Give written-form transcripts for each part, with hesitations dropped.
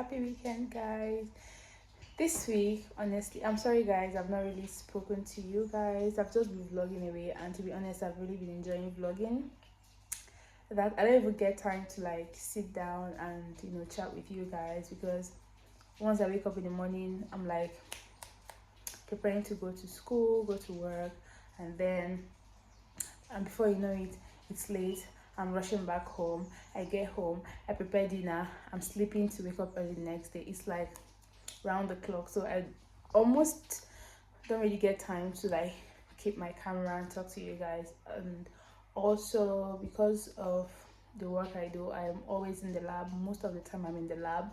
happy weekend, guys. This week, honestly, I'm sorry, guys, I've not really spoken to you guys. I've just been vlogging away, and to be honest, I've really been enjoying vlogging. That I don't even get time to like sit down and chat with you guys, because once I wake up in the morning, I'm like preparing to go to school, go to work, and before you know it, it's late. I'm rushing back home. I get home, I prepare dinner, I'm sleeping to wake up early the next day. It's like round the clock, so I almost don't really get time to like keep my camera and talk to you guys. And also, because of the work I do, I am always in the lab. Most of the time I'm in the lab.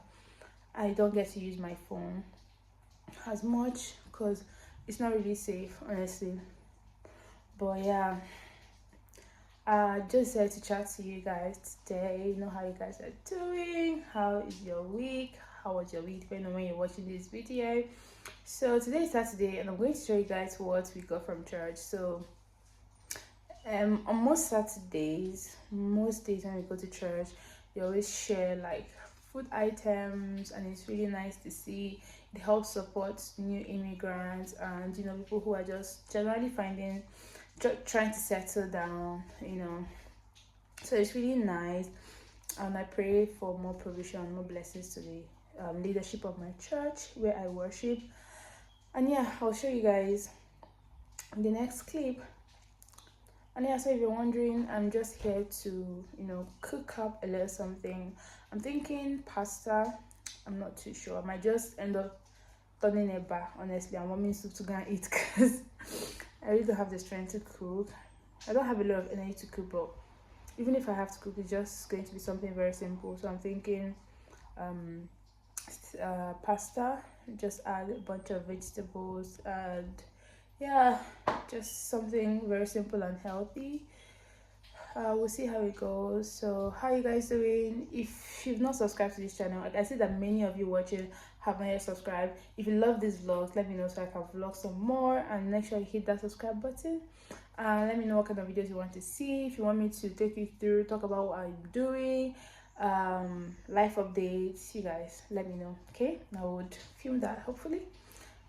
I don't get to use my phone as much because it's not really safe, honestly. But yeah, I just said to chat to you guys today. Know how you guys are doing. How is your week? How was your week, depending on when you're watching this video. So today is Saturday, and I'm going to show you guys what we got from church. So on most Saturdays, most days when we go to church, they always share like food items, and it's really nice to see. It helps support new immigrants and people who are just generally trying to settle down, so it's really nice. And I pray for more provision, more blessings to the leadership of my church where I worship. And yeah, I'll show you guys the next clip. And yeah, so if you're wondering, I'm just here to cook up a little something. I'm thinking pasta. I'm not too sure. I might just end up turning it back. Honestly, I'm wanting soup to go and eat because I really don't have the strength to cook. I don't have a lot of energy to cook, but even if I have to cook, it's just going to be something very simple. So I'm thinking pasta, just add a bunch of vegetables, and yeah, just something very simple and healthy. We'll see how it goes. So how you guys doing? If you've not subscribed to this channel, I see that many of you watching have not yet subscribed. If you love these vlogs, let me know so I can vlog some more, and make sure you hit that subscribe button. Let me know what kind of videos you want to see. If you want me to take you through, talk about what I'm doing, life updates, you guys let me know. Okay, I would film that hopefully.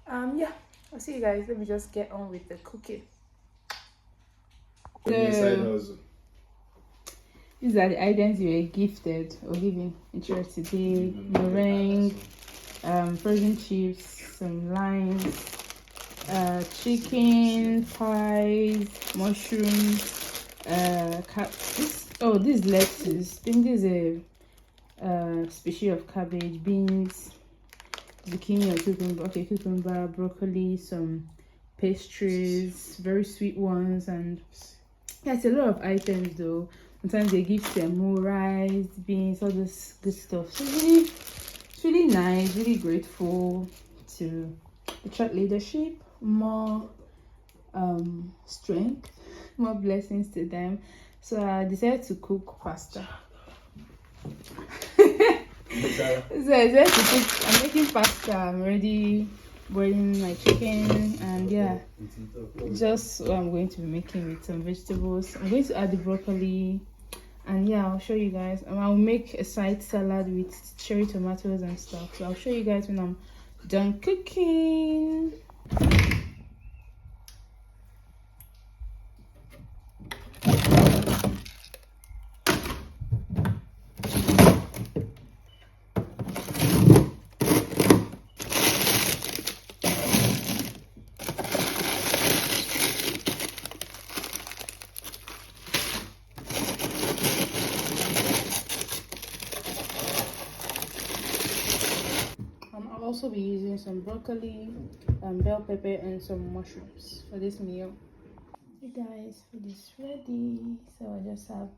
Yeah, I'll see you guys. Let me just get on with the cooking. These are the items you were gifted or given in church today. Meringue, frozen chips, some limes, chicken, pies, mushrooms, this lettuce. I think this is a species of cabbage, beans, zucchini or cucumber, broccoli, some pastries, very sweet ones, and yeah, it's a lot of items though. Sometimes they give semo, rice, beans, all this good stuff. So it's really nice, really grateful to the church leadership. More strength, more blessings to them. So I decided to cook pasta. I'm making pasta. I'm already boiling my chicken, and yeah, just what I'm going to be making with some vegetables. I'm going to add the broccoli, and yeah, I'll show you guys. I'll make a side salad with cherry tomatoes and stuff. So I'll show you guys when I'm done cooking. I'll also be using some broccoli, bell pepper, and some mushrooms for this meal. Hey guys, food is ready. So I just have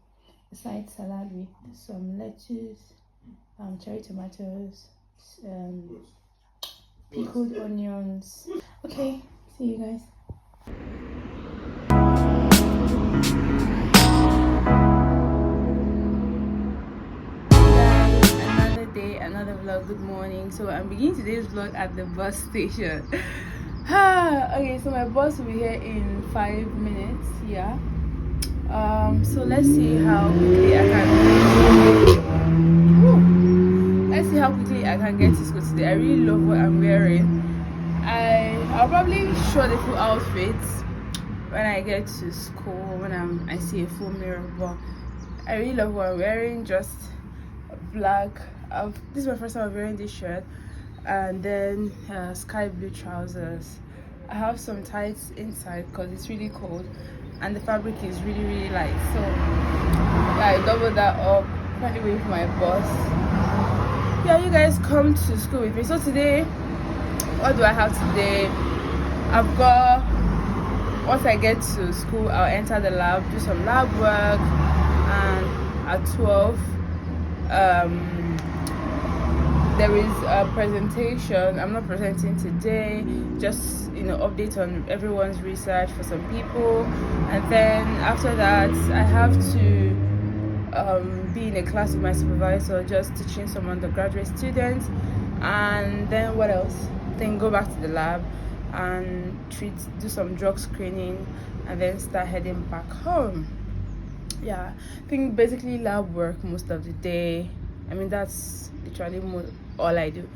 a side salad with some lettuce, cherry tomatoes, pickled onions. Okay, see you guys. Another vlog. Good morning. So I'm beginning today's vlog at the bus station. Okay, so my bus will be here in 5 minutes. Yeah, so let's see how quickly I can how quickly I can get to school today. I really love what I'm wearing. I'll probably show the full outfit when I get to school, when I see a full mirror, but I really love what I'm wearing. Just black. This is my first time I'm wearing this shirt, and then sky blue trousers. I have some tights inside because it's really cold and the fabric is really light, so yeah, I doubled that up. Finally waiting for my bus. Yeah, you guys come to school with me. So today, what do I have today? I've got, once I get to school, I'll enter the lab, do some lab work, and at 12 there is a presentation. I'm not presenting today, just update on everyone's research for some people, and then after that I have to be in a class with my supervisor, just teaching some undergraduate students, and then what else? Then go back to the lab and do some drug screening, and then start heading back home. Yeah, I think basically lab work most of the day. I mean, that's literally all I do.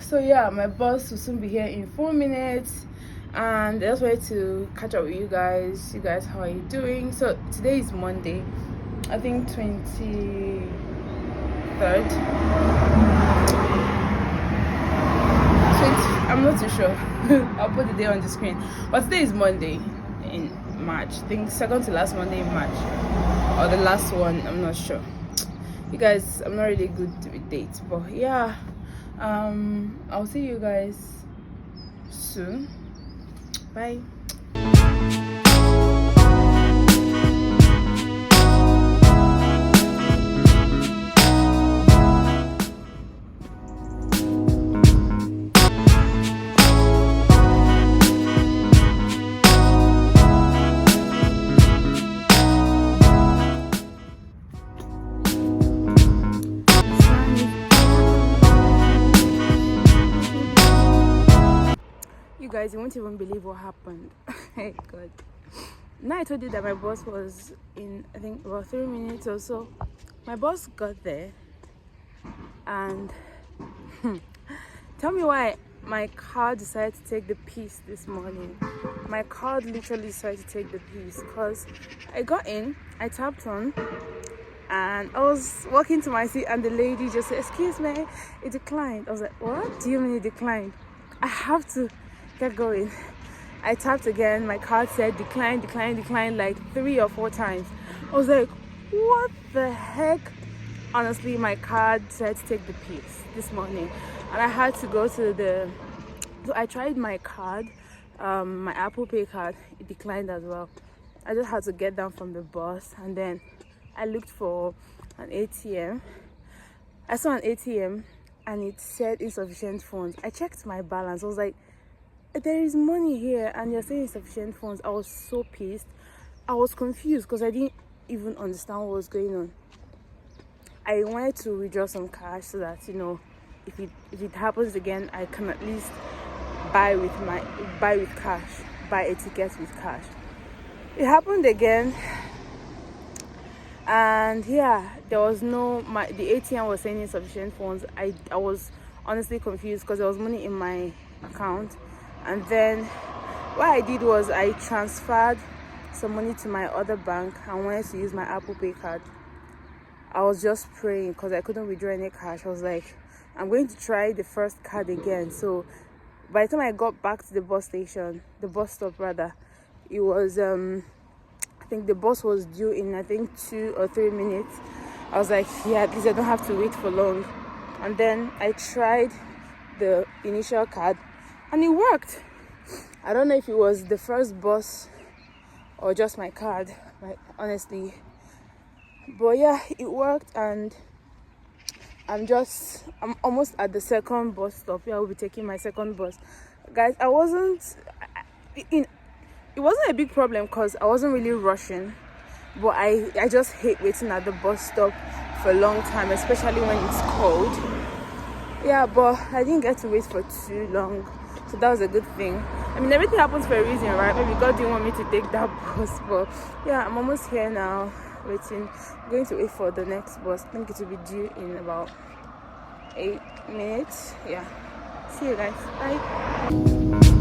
So yeah, my boss will soon be here in 4 minutes, and I just wanted to catch up with you guys. How are you doing? So today is Monday, I think 23rd. I'm not too sure. I'll put the day on the screen, but today is Monday in March. I think second to last Monday in March, or the last one, I'm not sure. You guys, I'm not really good with dates, but yeah, I'll see you guys soon. Bye. Guys, you won't even believe what happened. Hey God. Now I told you that my boss was in, I think, about 3 minutes or so. My boss got there, and tell me why my car decided to take the piece this morning. My car literally decided to take the piece, because I got in, I tapped on, and I was walking to my seat, and the lady just said, "Excuse me, it declined." I was like, "What do you mean it declined? I have to get going." I tapped again, my card said decline like 3 or 4 times. I was like, what the heck? Honestly, my card said to take the piece this morning, and I had to go to so I tried my card, my Apple Pay card. It declined as well. I just had to get down from the bus, and then I looked for an ATM. I saw an ATM and it said insufficient funds. I checked my balance. I was like, there is money here and you're saying insufficient funds. I was so pissed. I was confused because I didn't even understand what was going on. I wanted to withdraw some cash so that, if it happens again, I can at least buy with cash, buy a ticket with cash. It happened again, and yeah, there was the ATM was saying insufficient funds. I was honestly confused because there was money in my account. And then what I did was I transferred some money to my other bank and wanted to use my Apple Pay card. I was just praying because I couldn't withdraw any cash. I was like, I'm going to try the first card again. So by the time I got back to the bus stop rather, it was I think the bus was due in 2 or 3 minutes. I was like, yeah, at least I don't have to wait for long. And then I tried the initial card, and it worked. I don't know if it was the first bus or just my card, honestly. But yeah, it worked, and I'm almost at the second bus stop. Yeah, I'll be taking my second bus. Guys, it wasn't a big problem because I wasn't really rushing. But I just hate waiting at the bus stop for a long time, especially when it's cold. Yeah, but I didn't get to wait for too long. So that was a good thing. I mean, everything happens for a reason, right? Maybe God didn't want me to take that bus, but yeah, I'm almost here now, waiting. I'm going to wait for the next bus. I think it will be due in about 8 minutes. Yeah, see you guys, bye.